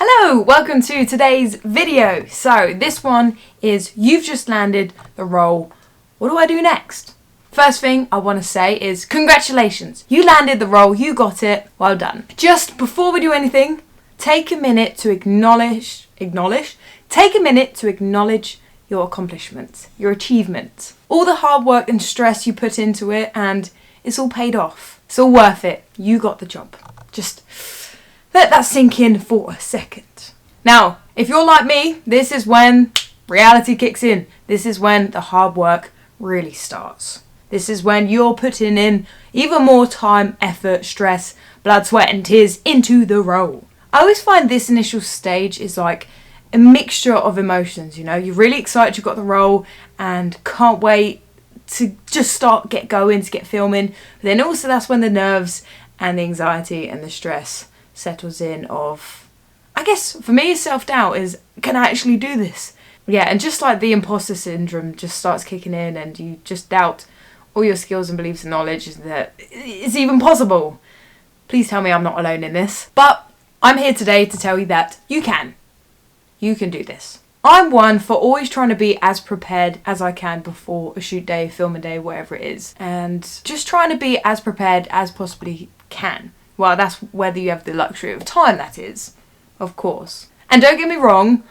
Hello, welcome to today's video. So this one is you've just landed the role. What do I do next? First thing I want to say is congratulations. You landed the role, you got it, well done. Just before we do anything, take a minute to acknowledge your accomplishments, your achievements. All the hard work and stress you put into it, and it's all paid off. It's all worth it. You got the job. Just let that sink in for a second. Now, if you're like me, this is when reality kicks in. This is when the hard work really starts. This is when you're putting in even more time, effort, stress, blood, sweat and tears into the role. I always find this initial stage is like a mixture of emotions, you know. You're really excited you got the role and can't wait to just get going, to get filming. But then also that's when the nerves and the anxiety and the stress settles in of, I guess for me, self-doubt is, can I actually do this? Yeah, and just like the imposter syndrome just starts kicking in and you just doubt all your skills and beliefs and knowledge that it's even possible. Please tell me I'm not alone in this. But I'm here today to tell you that you can. You can do this. I'm one for always trying to be as prepared as I can before a shoot day, filming day, whatever it is. And just trying to be as prepared as possibly can. Well, that's whether you have the luxury of time, that is, of course. And don't get me wrong,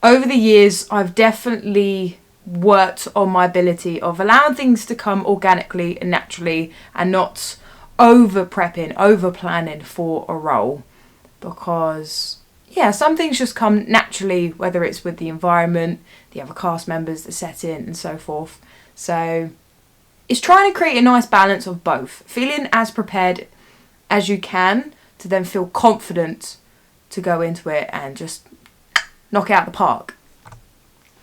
over the years, I've definitely worked on my ability of allowing things to come organically and naturally and not over prepping, over planning for a role. Because, yeah, some things just come naturally, whether it's with the environment, the other cast members, the setting and so forth. So it's trying to create a nice balance of both. Feeling as prepared as you can to then feel confident to go into it and just knock it out the park.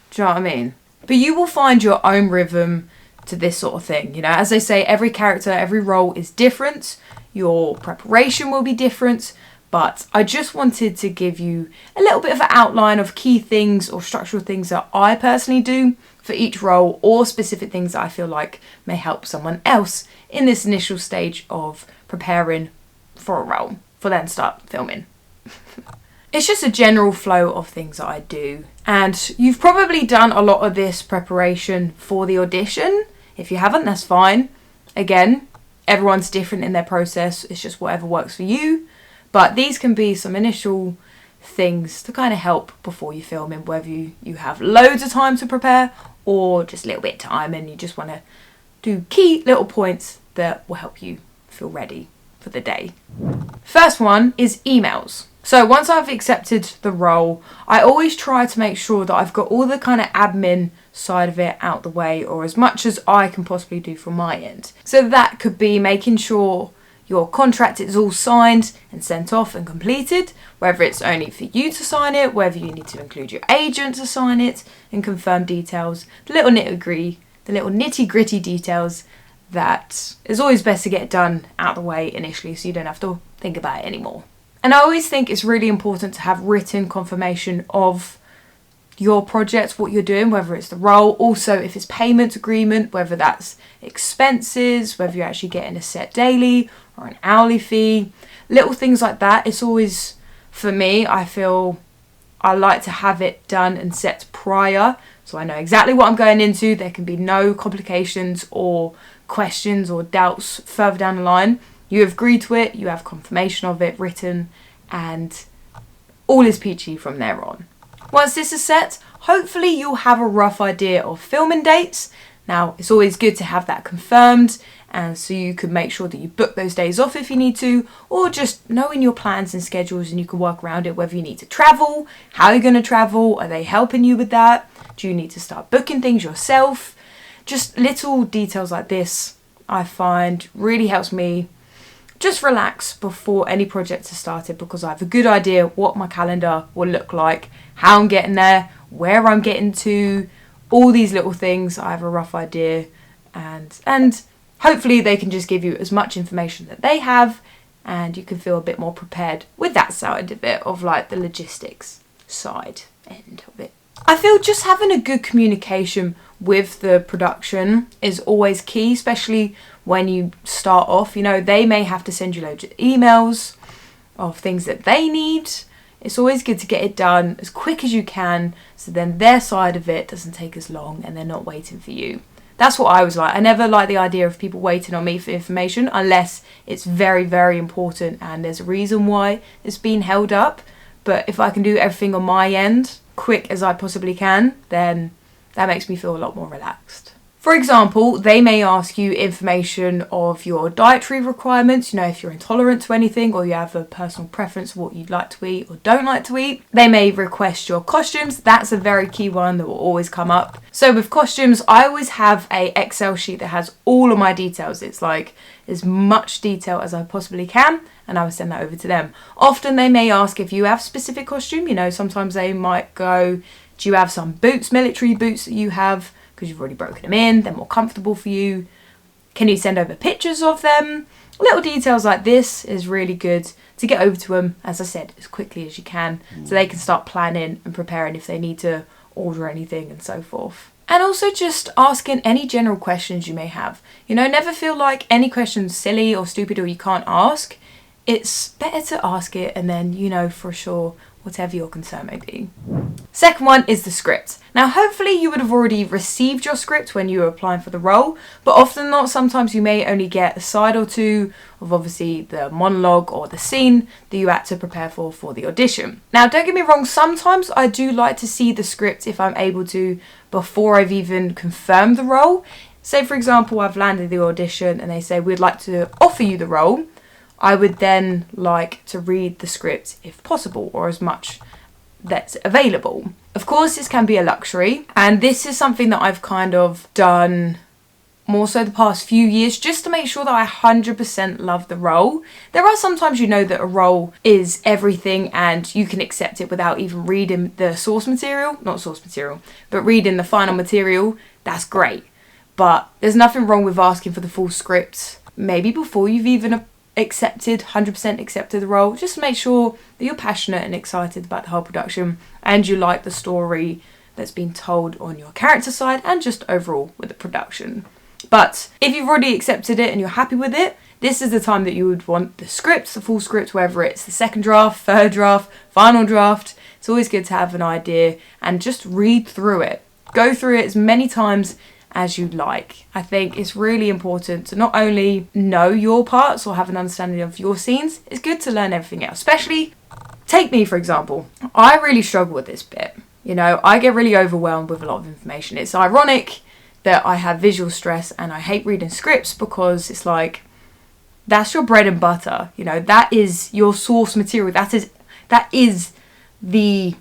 Do you know what I mean? But you will find your own rhythm to this sort of thing. You know, as they say, every character, every role is different. Your preparation will be different. But I just wanted to give you a little bit of an outline of key things or structural things that I personally do for each role, or specific things that I feel like may help someone else in this initial stage of preparing for a role, for then start filming. It's just a general flow of things that I do. And you've probably done a lot of this preparation for the audition. If you haven't, that's fine. Again, everyone's different in their process. It's just whatever works for you. But these can be some initial things to kind of help before you film in, whether you have loads of time to prepare or just a little bit of time and you just want to do key little points that will help you feel ready for the day. First one is emails. So once I've accepted the role, I always try to make sure that I've got all the kind of admin side of it out the way, or as much as I can possibly do from my end. So that could be making sure your contract is all signed and sent off and completed, whether it's only for you to sign it, whether you need to include your agent to sign it and confirm details, the little nitty gritty details that is always best to get done out of the way initially so you don't have to think about it anymore. And I always think it's really important to have written confirmation of your project, what you're doing, whether it's the role, also if it's payment agreement, whether that's expenses, whether you're actually getting a set daily or an hourly fee, little things like that. It's always, for me, I feel I like to have it done and set prior so I know exactly what I'm going into. There can be no complications or questions or doubts further down the line. You have agreed to it, you have confirmation of it written, and all is peachy from there on. Once this is set, hopefully you'll have a rough idea of filming dates. Now, it's always good to have that confirmed, and so you can make sure that you book those days off if you need to, or just knowing your plans and schedules and you can work around it, whether you need to travel, how you're going to travel, are they helping you with that? Do you need to start booking things yourself? Just little details like this, I find, really helps me just relax before any project is started, because I have a good idea what my calendar will look like, how I'm getting there, where I'm getting to, all these little things. I have a rough idea, and hopefully they can just give you as much information that they have, and you can feel a bit more prepared with that side of it, of like the logistics side end of it. I feel just having a good communication with the production is always key, especially when you start off. You know, they may have to send you loads of emails of things that they need. It's always good to get it done as quick as you can, so then their side of it doesn't take as long and they're not waiting for you. That's what I was like. I never liked the idea of people waiting on me for information unless it's very, very important and there's a reason why it's been held up. But if I can do everything on my end, quick as I possibly can, then that makes me feel a lot more relaxed. For example, they may ask you information of your dietary requirements, if you're intolerant to anything or you have a personal preference of what you'd like to eat or don't like to eat. They may request your costumes. That's a very key one that will always come up. So with costumes, I always have a Excel sheet that has all of my details. It's like as much detail as I possibly can, and I will send that over to them. Often they may ask if you have specific costume. Sometimes they might go, do you have some boots, military boots that you have? Because you've already broken them in, they're more comfortable for you. Can you send over pictures of them? Little details like this is really good to get over to them, as I said, as quickly as you can, so they can start planning and preparing if they need to order anything and so forth. And also just asking any general questions you may have. Never feel like any question's silly or stupid or you can't ask. It's better to ask it and then for sure whatever your concern may be. Second one is the script. Now hopefully you would have already received your script when you were applying for the role, but often not. Sometimes you may only get a side or two of obviously the monologue or the scene that you had to prepare for the audition. Now don't get me wrong, sometimes I do like to see the script if I'm able to before I've even confirmed the role. Say for example I've landed the audition and they say we'd like to offer you the role. I would then like to read the script if possible, or as much that's available. Of course, this can be a luxury, and this is something that I've kind of done more so the past few years, just to make sure that I 100% love the role. There are sometimes that a role is everything and you can accept it without even reading the but reading the final material. That's great. But there's nothing wrong with asking for the full script, maybe before you've even 100% accepted the role. Just make sure that you're passionate and excited about the whole production and you like the story that's been told on your character side and just overall with the production. But if you've already accepted it and you're happy with it, this is the time that you would want the script, the full script, whether it's the second draft, third draft, final draft. It's always good to have an idea and just read through it. Go through it as many times as you'd like. I think it's really important to not only know your parts or have an understanding of your scenes, it's good to learn everything else. Especially, take me for example. I really struggle with this bit. I get really overwhelmed with a lot of information. It's ironic that I have visual stress and I hate reading scripts because it's like, that's your bread and butter. That is your source material. That is the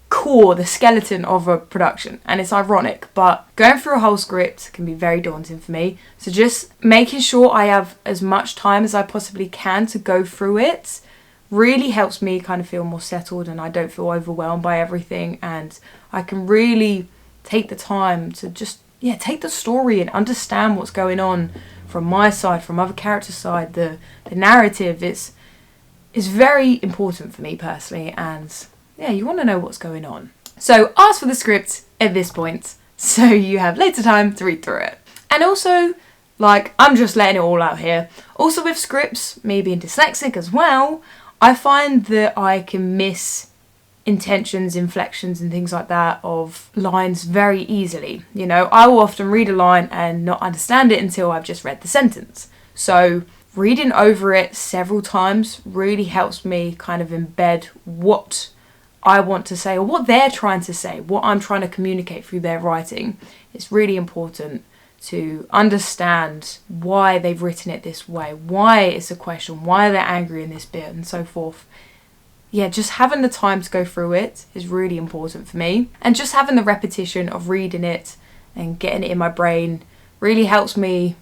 core, the skeleton of a production, and it's ironic, but going through a whole script can be very daunting for me. So just making sure I have as much time as I possibly can to go through it really helps me kind of feel more settled and I don't feel overwhelmed by everything, and I can really take the time to just take the story and understand what's going on from my side, from other characters' side. The narrative is very important for me personally, and you want to know what's going on. So ask for the script at this point so you have later time to read through it. And also, I'm just letting it all out here. Also with scripts, me being dyslexic as well, I find that I can miss intentions, inflections and things like that of lines very easily. I will often read a line and not understand it until I've just read the sentence. So reading over it several times really helps me kind of embed what I want to say or what they're trying to say, what I'm trying to communicate through their writing. It's really important to understand why they've written it this way, why it's a question, why they're angry in this bit and so forth. Just having the time to go through it is really important for me, and just having the repetition of reading it and getting it in my brain really helps me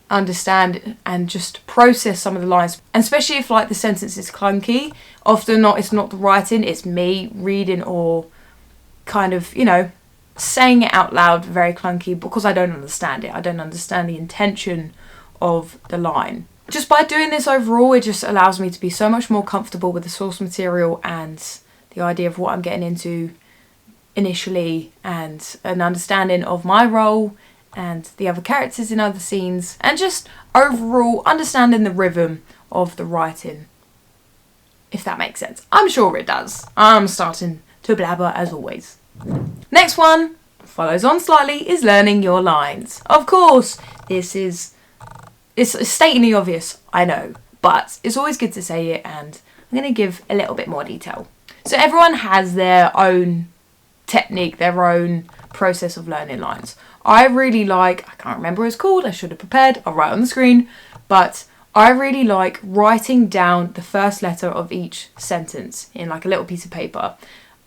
understand and just process some of the lines, and especially if the sentence is clunky. Often it's not the writing, it's me reading or kind of saying it out loud very clunky because I don't understand it. I don't understand the intention of the line. Just by doing this overall, it just allows me to be so much more comfortable with the source material and the idea of what I'm getting into initially, and an understanding of my role and the other characters in other scenes, and just overall understanding the rhythm of the writing. if that makes sense. I'm sure it does. I'm starting to blabber as always. Next one, follows on slightly, is learning your lines. Of course, it's stating the obvious, I know, but it's always good to say it, and I'm going to give a little bit more detail. So everyone has their own technique, their own process of learning lines. I can't remember what it's called, I should have prepared, I'll write on the screen, but I really like writing down the first letter of each sentence in like a little piece of paper.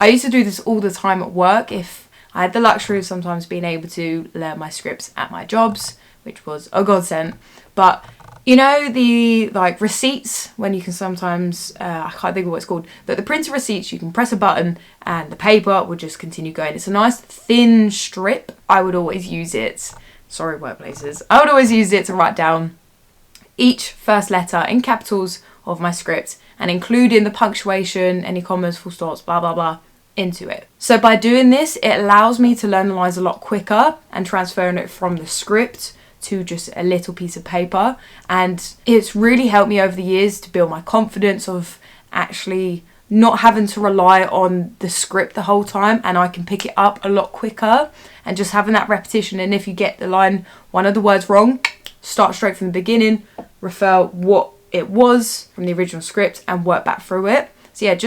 I used to do this all the time at work if I had the luxury of sometimes being able to learn my scripts at my jobs, which was a godsend. But you know, the like receipts, when you can sometimes, I can't think of what it's called, but the printed receipts, you can press a button and the paper will just continue going. It's a nice thin strip. I would always use it, sorry workplaces, I would always use it to write down each first letter in capitals of my script and including the punctuation, any commas, full stops, blah, blah, blah, into it. So by doing this, it allows me to learn the lines a lot quicker and transferring it from the script to just a little piece of paper. And it's really helped me over the years to build my confidence of actually not having to rely on the script the whole time, and I can pick it up a lot quicker and just having that repetition. And if you get the line, one of the words wrong, start straight from the beginning, refer what it was from the original script and work back through it. So yeah,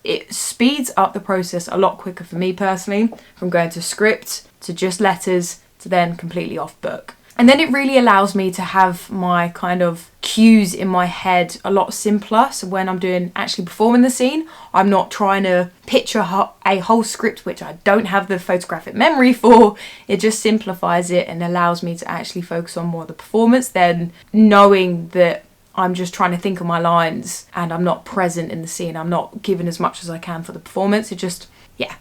it speeds up the process a lot quicker for me personally, from going to script to just letters to then completely off book. And then it really allows me to have my kind of cues in my head a lot simpler. So when I'm actually performing the scene, I'm not trying to picture a whole script, which I don't have the photographic memory for. It just simplifies it and allows me to actually focus on more of the performance than knowing that I'm just trying to think of my lines and I'm not present in the scene. I'm not giving as much as I can for the performance. It just,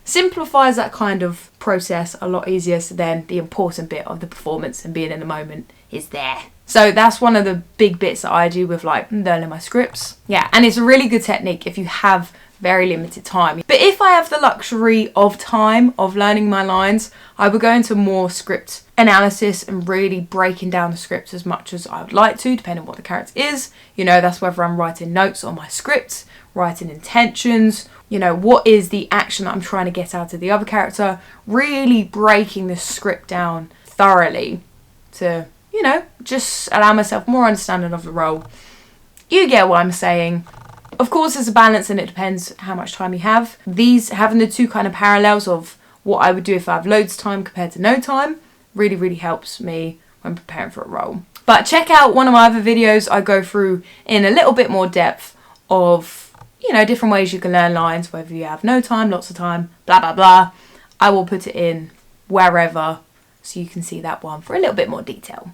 simplifies that kind of process a lot easier, so then the important bit of the performance and being in the moment is there. So that's one of the big bits that I do with like learning my scripts. Yeah, and it's a really good technique if you have very limited time. But if I have the luxury of time of learning my lines, I would go into more script analysis and really breaking down the script as much as I would like to, depending on what the character is. You know, that's whether I'm writing notes on my script, writing intentions, you know, what is the action that I'm trying to get out of the other character, really breaking the script down thoroughly to, you know, just allow myself more understanding of the role. You get what I'm saying. Of course, there's a balance and it depends how much time you have. These, having the two kind of parallels of what I would do if I have loads of time compared to no time, really, really helps me when preparing for a role. But check out one of my other videos. I go through in a little bit more depth of, you know, different ways you can learn lines, whether you have no time, lots of time, blah, blah, blah. I will put it in wherever so you can see that one for a little bit more detail.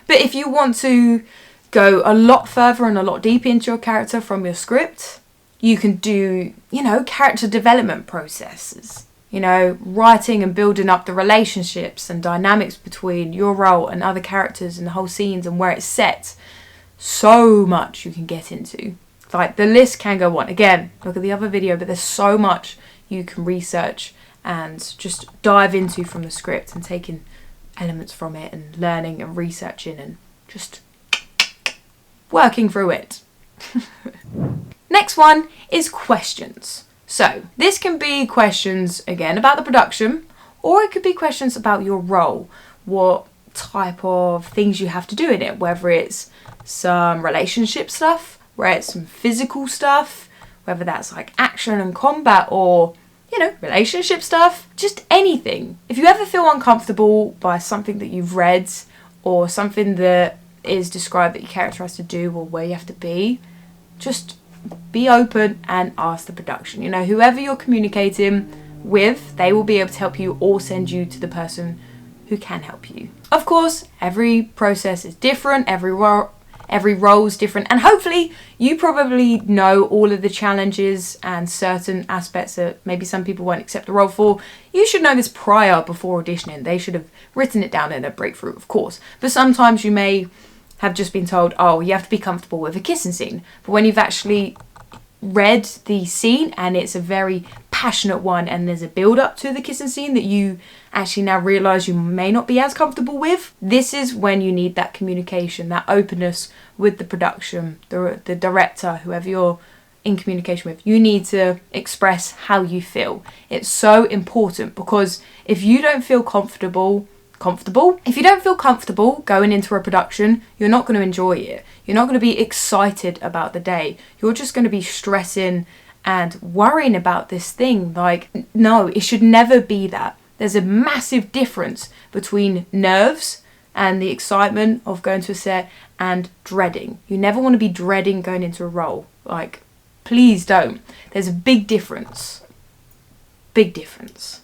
But if you want to go a lot further and a lot deeper into your character from your script, you can do, you know, character development processes. You know, writing and building up the relationships and dynamics between your role and other characters and the whole scenes and where it's set. So much you can get into. Like, the list can go on. Again, look at the other video, but there's so much you can research and just dive into from the script and taking elements from it and learning and researching and just working through it. Next one is questions. So this can be questions, again, about the production, or it could be questions about your role, what type of things you have to do in it, whether it's some relationship stuff, whether it's some physical stuff, whether that's like action and combat or, you know, relationship stuff, just anything. If you ever feel uncomfortable by something that you've read or something that is described that your character has to do or where you have to be, just be open and ask the production. You know, whoever you're communicating with, they will be able to help you or send you to the person who can help you. Of course, every process is different, every role is different, and hopefully you probably know all of the challenges and certain aspects that maybe some people won't accept the role for. You should know this prior, before auditioning. They should have written it down in a breakthrough, of course. But sometimes you may have just been told, oh, you have to be comfortable with a kissing scene. But when you've actually read the scene and it's a very passionate one and there's a build up to the kissing scene that you actually now realise you may not be as comfortable with, this is when you need that communication, that openness with the production, the director, whoever you're in communication with. You need to express how you feel. It's so important, because if you don't feel comfortable going into a production, you're not going to enjoy it. You're not going to be excited about the day. You're just going to be stressing and worrying about this thing. Like, no, it should never be that. There's a massive difference between nerves and the excitement of going to a set and dreading. You never want to be dreading going into a role. Like, please don't. There's a big difference. Big difference.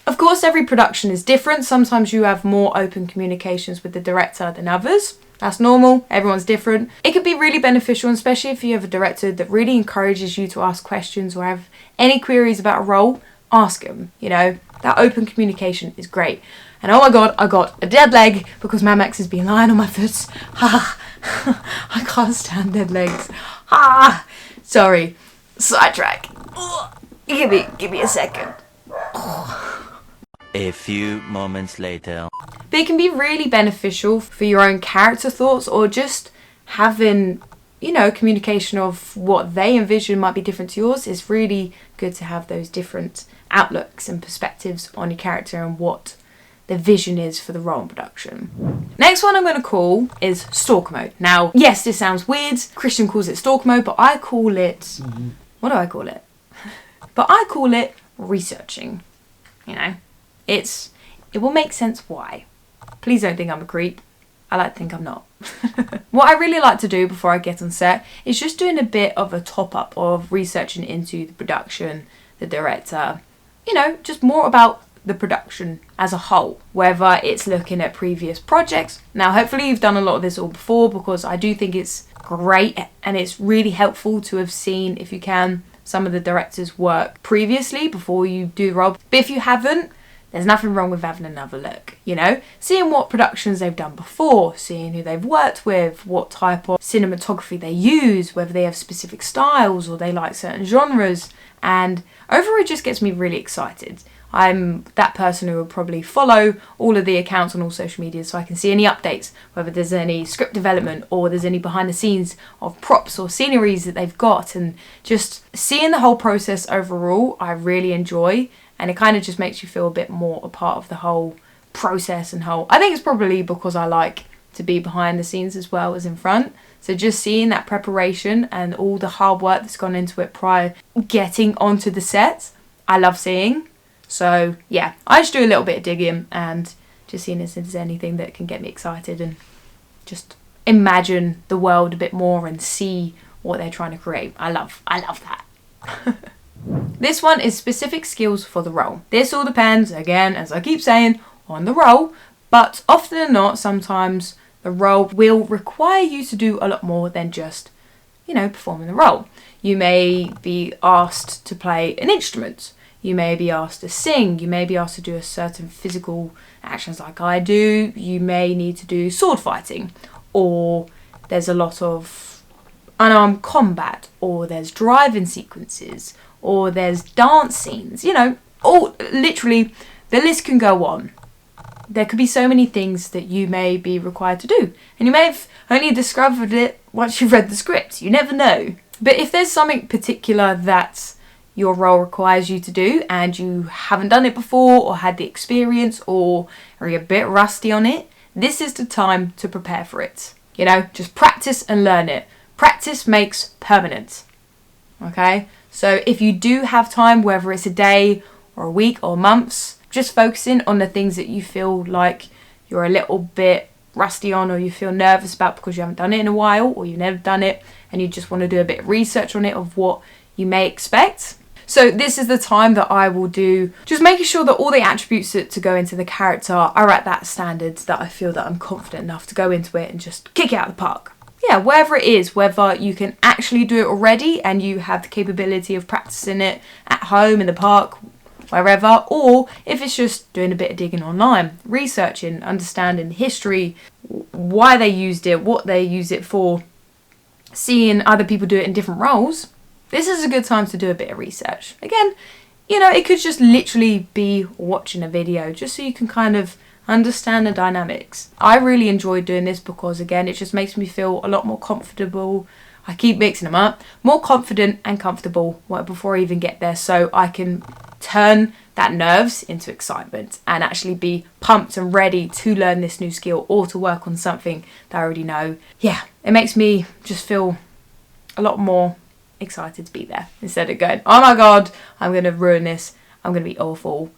Of course, every production is different. Sometimes you have more open communications with the director than others. That's normal. Everyone's different. It can be really beneficial, especially if you have a director that really encourages you to ask questions or have any queries about a role. Ask them. You know, that open communication is great. And oh my god, I got a dead leg because Max has been lying on my foot. I can't stand dead legs. Sorry. Sidetrack. Give me a second. A few moments later. But it can be really beneficial for your own character thoughts, or just having, you know, communication of what they envision might be different to yours. It's really good to have those different outlooks and perspectives on your character and what the vision is for the role in production. Next one I'm going to call is Stalker Mode. Now, yes, this sounds weird. Christian calls it Stalker Mode, but I call it... What do I call it? But I call it researching. You know, it will make sense why. Please don't think I'm a creep. I like to think I'm not. What I really like to do before I get on set is just doing a bit of a top-up of researching into the production, the director, you know, just more about the production as a whole, whether it's looking at previous projects. Now, hopefully you've done a lot of this all before, because I do think it's great and it's really helpful to have seen, if you can, some of the director's work previously before you do the role. But if you haven't, there's nothing wrong with having another look, you know? Seeing what productions they've done before, seeing who they've worked with, what type of cinematography they use, whether they have specific styles or they like certain genres. And overall, it just gets me really excited. I'm that person who will probably follow all of the accounts on all social media so I can see any updates, whether there's any script development or there's any behind the scenes of props or sceneries that they've got. And just seeing the whole process overall, I really enjoy. And it kind of just makes you feel a bit more a part of the whole process and whole... I think it's probably because I like to be behind the scenes as well as in front. So just seeing that preparation and all the hard work that's gone into it prior getting onto the set, I love seeing. So yeah, I just do a little bit of digging and just seeing if there's anything that can get me excited and just imagine the world a bit more and see what they're trying to create. I love that. This one is specific skills for the role. This all depends, again, as I keep saying, on the role, but often than not, sometimes the role will require you to do a lot more than just, you know, performing the role. You may be asked to play an instrument. You may be asked to sing. You may be asked to do a certain physical actions like I do. You may need to do sword fighting, or there's a lot of unarmed combat, or there's driving sequences, or there's dance scenes, you know, all literally the list can go on. There could be so many things that you may be required to do, and you may have only discovered it once you've read the script. You never know. But if there's something particular that your role requires you to do and you haven't done it before or had the experience or are a bit rusty on it, this is the time to prepare for it. You know, just practice and learn it. Practice makes permanent. Okay? So if you do have time, whether it's a day or a week or months, just focusing on the things that you feel like you're a little bit rusty on or you feel nervous about because you haven't done it in a while or you've never done it and you just want to do a bit of research on it of what you may expect. So this is the time that I will do, just making sure that all the attributes to go into the character are at that standard that I feel that I'm confident enough to go into it and just kick it out of the park. Yeah, wherever it is, whether you can actually do it already and you have the capability of practicing it at home, in the park, wherever, or if it's just doing a bit of digging online, researching, understanding history, why they used it, what they use it for, seeing other people do it in different roles. This is a good time to do a bit of research. Again, you know, it could just literally be watching a video just so you can kind of understand the dynamics. I really enjoy doing this because, again, it just makes me feel a lot more comfortable I keep mixing them up, more confident and comfortable before I even get there, so I can turn that nerves into excitement and actually be pumped and ready to learn this new skill or to work on something that I already know. Yeah, it makes me just feel a lot more excited to be there instead of going, oh my god, I'm going to ruin this, I'm going to be awful.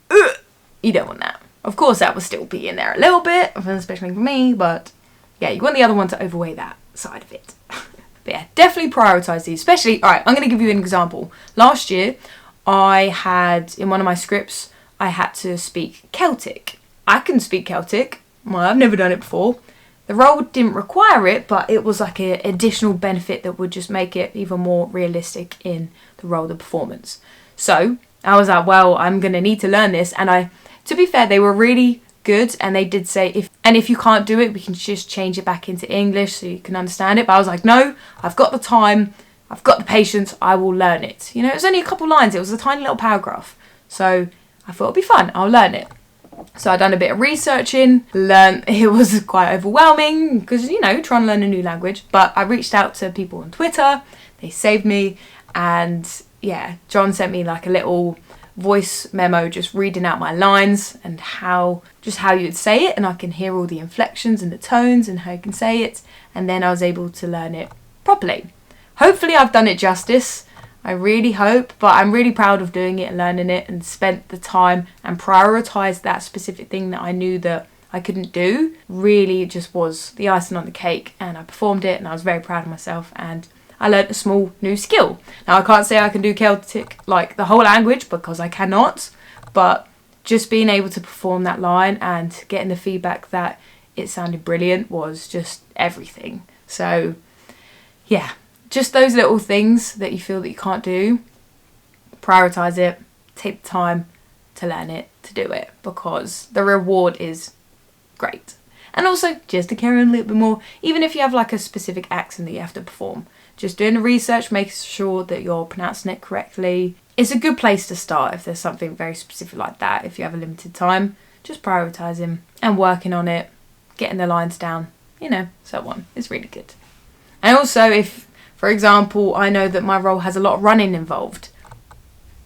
Ugh. You don't want that. Of course, that will still be in there a little bit, especially for me, but yeah, you want the other one to overweigh that side of it. But yeah, definitely prioritise these, especially, alright, I'm going to give you an example. Last year, I had, in one of my scripts, I had to speak Celtic. I can speak Celtic. Well, I've never done it before. The role didn't require it, but it was like an additional benefit that would just make it even more realistic in the role, the performance. So, I was like, well, I'm going to need to learn this. And to be fair, they were really good, and they did say, if you can't do it, we can just change it back into English so you can understand it. But I was like, no, I've got the time, I've got the patience, I will learn it. You know, it was only a couple lines, it was a tiny little paragraph. So I thought it'd be fun, I'll learn it. So I done a bit of researching, it was quite overwhelming because, you know, trying to learn a new language. But I reached out to people on Twitter, they saved me, and yeah, John sent me like a little voice memo just reading out my lines and how you'd say it, and I can hear all the inflections and the tones and how you can say it, and then I was able to learn it properly. Hopefully I've done it justice, I really hope, but I'm really proud of doing it and learning it and spent the time and prioritised that specific thing that I knew that I couldn't do. Really just was the icing on the cake, and I performed it and I was very proud of myself, and I learnt a small new skill. Now I can't say I can do Celtic like the whole language because I cannot, but just being able to perform that line and getting the feedback that it sounded brilliant was just everything. So yeah, just those little things that you feel that you can't do, prioritise it, take the time to learn it, to do it, because the reward is great. And also, just to carry on a little bit more, even if you have like a specific accent that you have to perform, just doing the research, making sure that you're pronouncing it correctly. It's a good place to start if there's something very specific like that. If you have a limited time, just prioritising and working on it, getting the lines down, you know, so on. It's really good. And also, if, for example, I know that my role has a lot of running involved,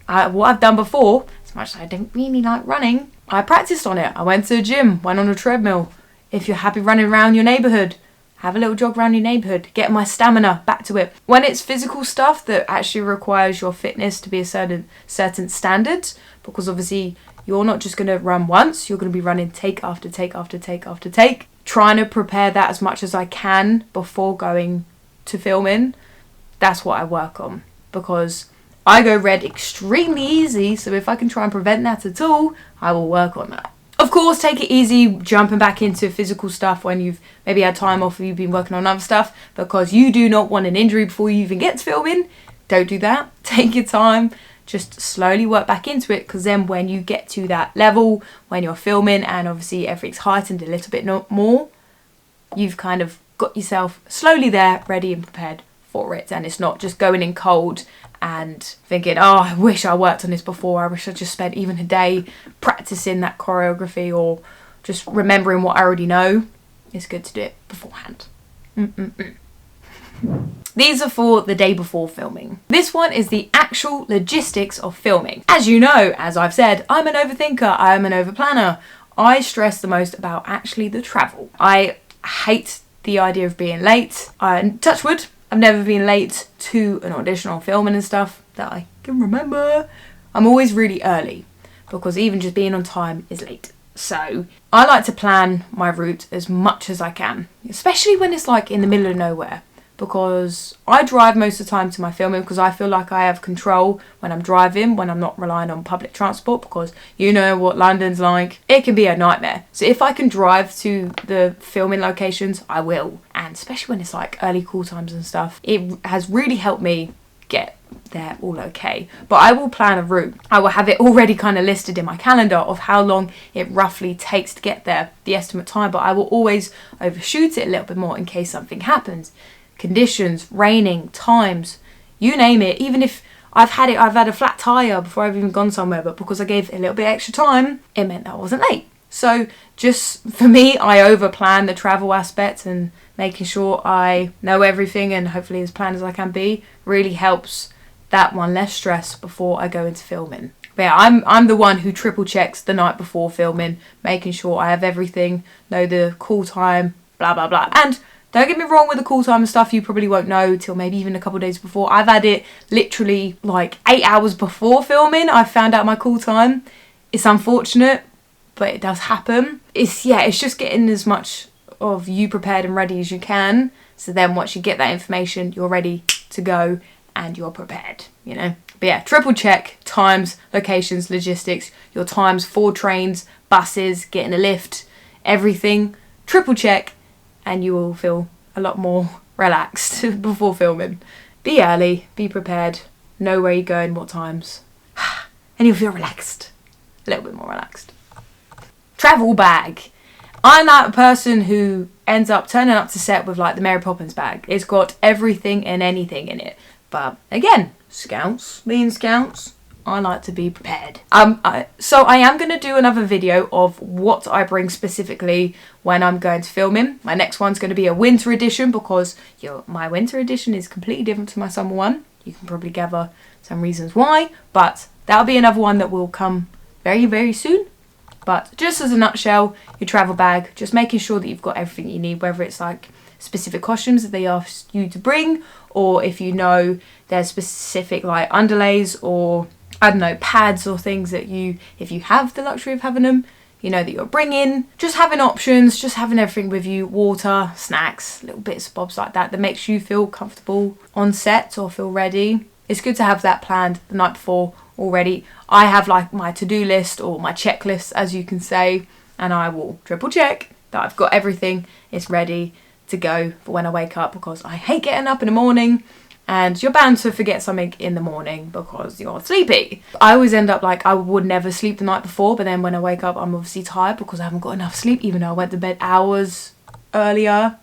what I've done before, as much as I don't really like running, I practiced on it. I went to a gym, went on a treadmill. If you're happy running around your neighbourhood, have a little jog around your neighbourhood, get my stamina back to it. When it's physical stuff that actually requires your fitness to be a certain standard, because obviously you're not just going to run once, you're going to be running take after take after take after take, trying to prepare that as much as I can before going to filming. That's what I work on, because I go red extremely easy, so if I can try and prevent that at all, I will work on that. Of course, take it easy jumping back into physical stuff when you've maybe had time off or you've been working on other stuff, because you do not want an injury before you even get to filming. Don't do that. Take your time. Just slowly work back into it, because then when you get to that level, when you're filming and obviously everything's heightened a little bit more, you've kind of got yourself slowly there, ready and prepared for it. And it's not just going in cold and thinking, oh, I wish I worked on this before, I wish I just spent even a day practicing that choreography or just remembering what I already know. It's good to do it beforehand. These are for the day before filming. This one is the actual logistics of filming. As you know, as I've said, I'm an overthinker, I'm an overplanner. I stress the most about actually the travel. I hate the idea of being late. Touch wood, I've never been late to an audition or filming and stuff that I can remember. I'm always really early, because even just being on time is late. So I like to plan my route as much as I can, especially when it's like in the middle of nowhere, because I drive most of the time to my filming, because I feel like I have control when I'm driving, when I'm not relying on public transport, because you know what London's like. It can be a nightmare. So if I can drive to the filming locations, I will. And especially when it's like early call times and stuff, it has really helped me get there all okay. But I will plan a route. I will have it already kind of listed in my calendar of how long it roughly takes to get there, the estimate time, but I will always overshoot it a little bit more in case something happens. Conditions, raining, times, you name it. Even if I've had a flat tyre before I've even gone somewhere, but because I gave it a little bit extra time, it meant that I wasn't late. So just for me, I over plan the travel aspect, and making sure I know everything and hopefully as planned as I can be really helps that one less stress before I go into filming. But yeah, I'm the one who triple checks the night before filming, making sure I have everything, know the call time, blah blah blah. And don't get me wrong, with the call time and stuff, you probably won't know till maybe even a couple of days before. I've had it literally like 8 hours before filming. I found out my call time. It's unfortunate, but it does happen. It's just getting as much of you prepared and ready as you can. So then once you get that information, you're ready to go and you're prepared, you know. But yeah, triple check times, locations, logistics, your times for trains, buses, getting a lift, everything. Triple check and you will feel a lot more relaxed before filming. Be early, be prepared, know where you're going, what times, and you'll feel relaxed. A little bit more relaxed. Travel bag. I'm that person who ends up turning up to set with like the Mary Poppins bag. It's got everything and anything in it. But again, scouts, being scouts, I like to be prepared. So I am going to do another video of what I bring specifically when I'm going to filming. My next one's going to be a winter edition because my winter edition is completely different to my summer one. You can probably gather some reasons why, but that'll be another one that will come very, very soon. But just as a nutshell, your travel bag, just making sure that you've got everything you need, whether it's like specific costumes that they ask you to bring, or if you know there's specific like underlays or I don't know, pads or things that if you have the luxury of having them, you know that you're bringing. Just having options, just having everything with you, water, snacks, little bits, bobs like that makes you feel comfortable on set or feel ready. It's good to have that planned the night before already. I have like my to-do list or my checklist, as you can say, and I will triple check that I've got everything. It's ready to go for when I wake up, because I hate getting up in the morning and you're bound to forget something in the morning because you're sleepy. I always end up like I would never sleep the night before, but then when I wake up I'm obviously tired because I haven't got enough sleep even though I went to bed hours earlier.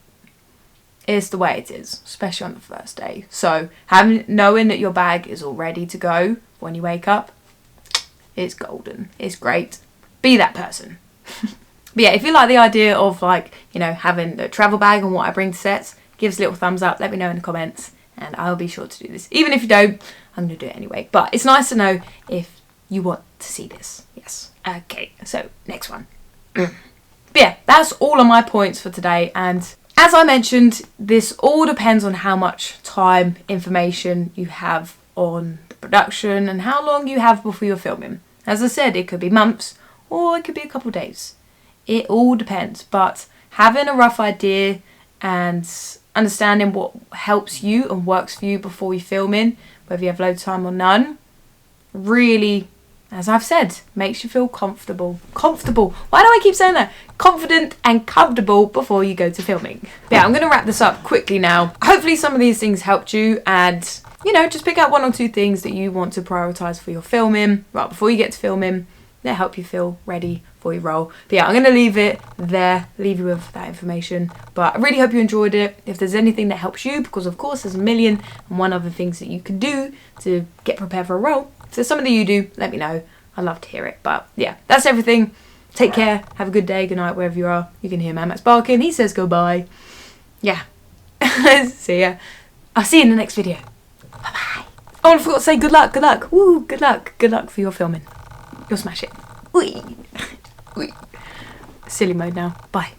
It's the way it is, especially on the first day. So knowing that your bag is all ready to go when you wake up, it's golden. It's great. Be that person. But yeah, if you like the idea of like, you know, having the travel bag and what I bring to sets, give us a little thumbs up, let me know in the comments, and I'll be sure to do this. Even if you don't, I'm going to do it anyway. But it's nice to know if you want to see this. Yes. Okay, so next one. But yeah, that's all of my points for today. And as I mentioned, this all depends on how much time, information you have on the production and how long you have before you're filming. As I said, it could be months or it could be a couple of days. It all depends, but having a rough idea and understanding what helps you and works for you before you film in, whether you have loads of time or none, really, as I've said, makes you feel comfortable. Comfortable. Why do I keep saying that? Confident and comfortable before you go to filming. Yeah, I'm going to wrap this up quickly now. Hopefully some of these things helped you, and, you know, just pick out 1 or 2 things that you want to prioritise for your filming, right before you get to filming, that help you feel ready for your role. But yeah, I'm going to leave it there, leave you with that information. But I really hope you enjoyed it. If there's anything that helps you, because of course there's 1,000,001 other things that you can do to get prepared for a role. If there's something that you do, let me know. I'd love to hear it. But yeah, that's everything. Take care. Have a good day. Good night, wherever you are. You can hear Max barking. He says goodbye. Yeah. See ya. I'll see you in the next video. Bye-bye. Oh, I forgot to say good luck. Good luck. Woo, good luck. Good luck for your filming. You'll smash it. Whee. Whee. Silly mode now. Bye.